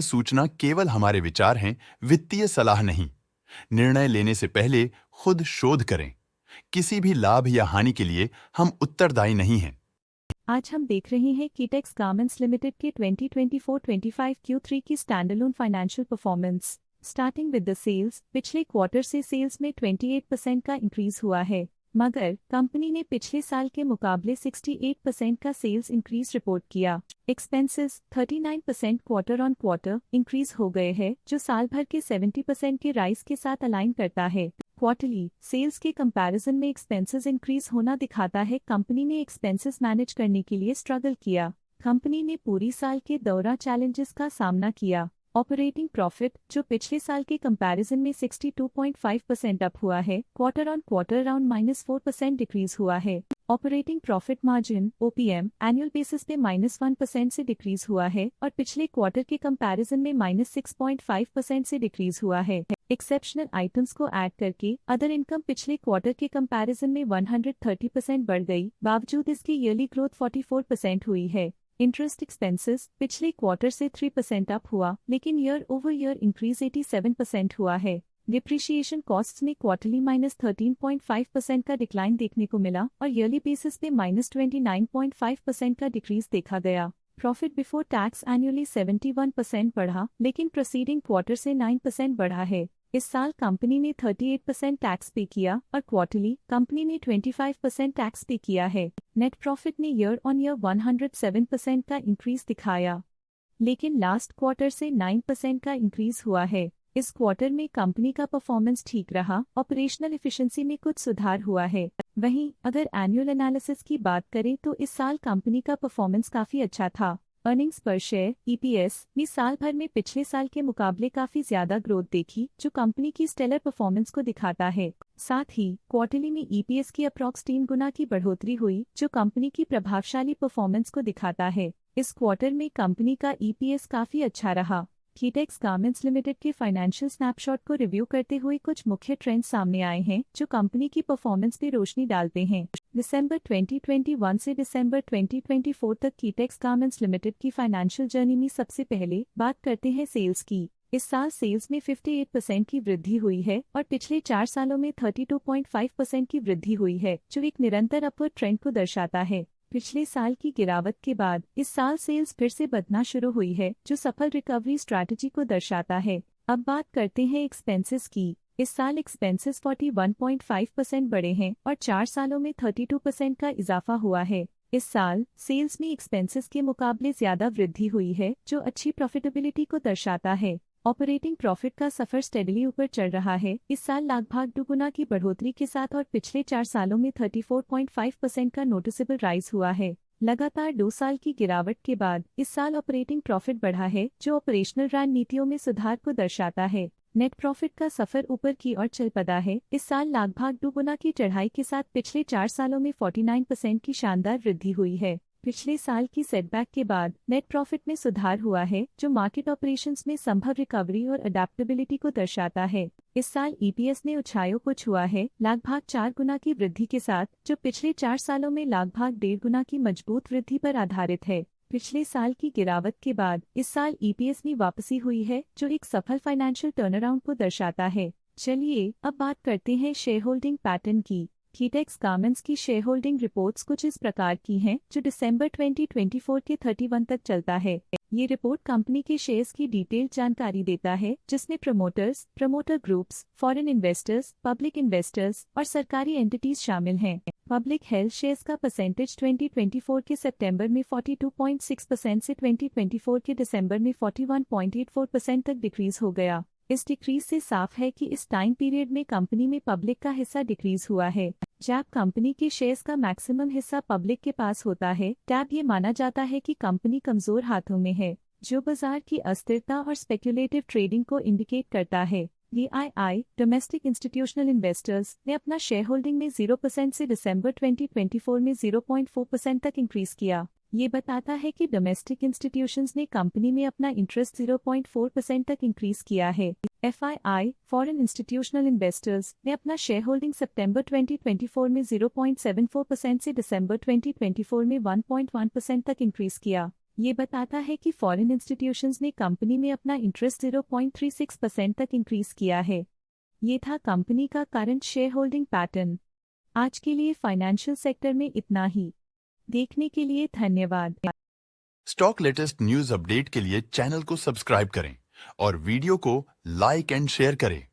सूचना केवल हमारे विचार हैं, वित्तीय सलाह नहीं। निर्णय लेने से पहले खुद शोध करें। किसी भी लाभ या हानि के लिए हम उत्तरदायी नहीं हैं। आज हम देख रहे हैं कीटेक्स गारमेंट्स लिमिटेड के 2024-25 Q3 की standalone financial performance. Starting with the sales, पिछले क्वार्टर से सेल्स में 28% का इंक्रीज हुआ है, मगर कंपनी ने पिछले साल के मुकाबले 68% का सेल्स इंक्रीज रिपोर्ट किया। Expenses 39% quarter on quarter increase हो गए हैं, जो साल भर के 70% के राइज के साथ अलाइन करता है। क्वार्टरली सेल्स के कंपैरिजन में एक्सपेंसेस इंक्रीज होना दिखाता है कंपनी ने एक्सपेंसेस मैनेज करने के लिए स्ट्रगल किया। कंपनी ने पूरी साल के दौरान चैलेंजेस का सामना किया। ऑपरेटिंग प्रॉफिट, जो पिछले साल के कंपैरिजन में 62.5% अप हुआ है, quarter on quarter around -4% decrease हुआ है। Operating profit margin OPM annual basis पे -1% से डिक्रीज हुआ है और पिछले क्वार्टर के कंपैरिजन में -6.5% से डिक्रीज हुआ है। एक्सेप्शनल आइटम्स को ऐड करके अदर इनकम पिछले क्वार्टर के कंपैरिजन में 130% बढ़ गई, बावजूद इसकी ईयरली ग्रोथ 44% हुई है। इंटरेस्ट एक्सपेंसेस पिछले क्वार्टर से 3% अप हुआ, लेकिन ईयर ओवर ईयर इंक्रीज 87% हुआ है। डिप्रिशिएशन कॉस्ट्स में क्वार्टरली -13.5% का डिक्लाइन देखने को मिला और ईयरली बेसिस पे -29.5% का डिक्रीज देखा गया। प्रॉफिट बिफोर टैक्स एनुअली 71% बढ़ा, लेकिन प्रोसीडिंग क्वार्टर से 9% बढ़ा है। इस साल कंपनी ने 38% टैक्स पे किया और क्वार्टरली कंपनी ने 25% टैक्स पे किया है। नेट प्रॉफिट ने ईयर ऑन ईयर 107% का इंक्रीज दिखाया, लेकिन लास्ट क्वार्टर से 9% का इंक्रीज हुआ है। इस क्वार्टर में कंपनी का परफॉर्मेंस ठीक रहा, ऑपरेशनल एफिशिएंसी में कुछ सुधार हुआ है। वहीं अगर एनुअल एनालिसिस की बात करें तो इस साल कंपनी का परफॉर्मेंस काफी अच्छा था। अर्निंग्स पर शेयर EPS में साल भर में पिछले साल के मुकाबले काफी ज्यादा ग्रोथ देखी, जो कंपनी की स्टेलर परफॉर्मेंस को दिखाता है। साथ ही क्वार्टरली में EPS की अप्रॉक्स 3 गुना की बढ़ोतरी हुई, जो कंपनी की प्रभावशाली परफॉर्मेंस को दिखाता है। इस क्वार्टर में कंपनी का EPS काफी अच्छा रहा। कीटेक्स गारमेंट्स लिमिटेड के फाइनेंशियल स्नैपशॉट को रिव्यू करते हुए कुछ मुख्य ट्रेंड्स सामने आए हैं, जो कंपनी की परफॉर्मेंस पे रोशनी डालते हैं। दिसंबर 2021 से दिसंबर 2024 तक कीटेक्स गारमेंट्स लिमिटेड की फाइनेंशियल जर्नी में सबसे पहले बात करते हैं सेल्स की। इस साल सेल्स में 58% की वृद्धि हुई है और पिछले 4 सालों में 32.5% की वृद्धि हुई है, जो एक निरंतर अपवर्ड ट्रेंड को दर्शाता है। पिछले साल की गिरावट के बाद इस साल सेल्स फिर से बढ़ना शुरू हुई है, जो सफल रिकवरी स्ट्रैटेजी को दर्शाता है। अब बात करते हैं एक्सपेंसेस की। इस साल एक्सपेंसेस 41.5% बढ़े हैं और 4 सालों में 32% का इजाफा हुआ है। इस साल सेल्स में एक्सपेंसेस के मुकाबले ज्यादा वृद्धि हुई है, जो अच्छी प्रॉफिटेबिलिटी को दर्शाता है। ऑपरेटिंग प्रॉफिट का सफर स्टेडली ऊपर चल रहा है, इस साल लगभग 2 गुना की बढ़ोतरी के साथ और पिछले 4 सालों में 34.5% का नोटिसेबल राइज हुआ है। लगातार 2 साल की गिरावट के बाद इस साल ऑपरेटिंग प्रॉफिट बढ़ा है, जो ऑपरेशनल रणनीतियों में सुधार को दर्शाता है। नेट प्रॉफिट का सफर ऊपर की ओर चल पड़ा है, इस साल लगभग 2 गुना की चढ़ाई के साथ पिछले 4 सालों में 49% की शानदार वृद्धि हुई है। पिछले साल की सेटबैक के बाद नेट प्रॉफिट में सुधार हुआ है, जो मार्केट ऑपरेशंस में संभव रिकवरी और अडेप्टेबिलिटी को दर्शाता है। इस साल EPS ने ऊंचाइयों को छुआ है, लगभग 4 गुना की वृद्धि के साथ, जो पिछले 4 सालों में लगभग 1.5 गुना की मजबूत वृद्धि पर आधारित है। पिछले साल की गिरावट के बाद इस साल EPS में वापसी हुई है, जो एक सफल फाइनेंशियल टर्नअराउंड को दर्शाता है। चलिए अब बात करते हैं शेयर होल्डिंग पैटर्न की। कीटेक्स गारमेंट्स की शेयर होल्डिंग रिपोर्ट्स कुछ इस प्रकार की हैं, जो दिसंबर 2024 के 31 तक चलता है। ये रिपोर्ट कंपनी के शेयर्स की डिटेल्ड जानकारी देता है, जिसमें promoters, promoter groups, foreign investors, public investors और सरकारी एंटिटीज शामिल हैं। पब्लिक हेल्थ शेयर्स का परसेंटेज 2024 के सितंबर में 42.6% से 2024 के दिसंबर में 41.84% तक डिक्रीज हो गया। इस डिक्रीज से साफ है कि इस टाइम पीरियड में कंपनी में पब्लिक का हिस्सा डिक्रीज हुआ है। जब कंपनी के शेयर्स का मैक्सिमम हिस्सा पब्लिक के पास होता है, तब ये माना जाता है कि कंपनी कमजोर हाथों में है, जो बाजार की अस्थिरता और स्पेक्युलेटिव ट्रेडिंग को इंडिकेट करता है। DII डोमेस्टिक इंस्टीट्यूशनल इन्वेस्टर्स ने अपना शेयर होल्डिंग में 0% से दिसंबर 2024 में 0.4% तक इंक्रीज किया। ये बताता है कि डोमेस्टिक इंस्टीट्यूशंस ने कंपनी में अपना इंटरेस्ट 0.4% तक इंक्रीज किया है। FII फॉरेन इंस्टीट्यूशनल इन्वेस्टर्स ने अपना शेयर होल्डिंग सितंबर 2024 में 0.74% से दिसंबर 2024 में 1.1% तक इंक्रीज किया। ये बताता है कि फॉरेन इंस्टीट्यूशंस ने कंपनी में अपना इंटरेस्ट 0.36% तक इंक्रीज किया है। ये था कंपनी का करंट शेयर होल्डिंग पैटर्न। आज के लिए फाइनेंशियल सेक्टर में इतना ही। देखने के लिए धन्यवाद। स्टॉक लेटेस्ट न्यूज अपडेट के लिए चैनल को सब्सक्राइब करें और वीडियो को लाइक एंड शेयर करें।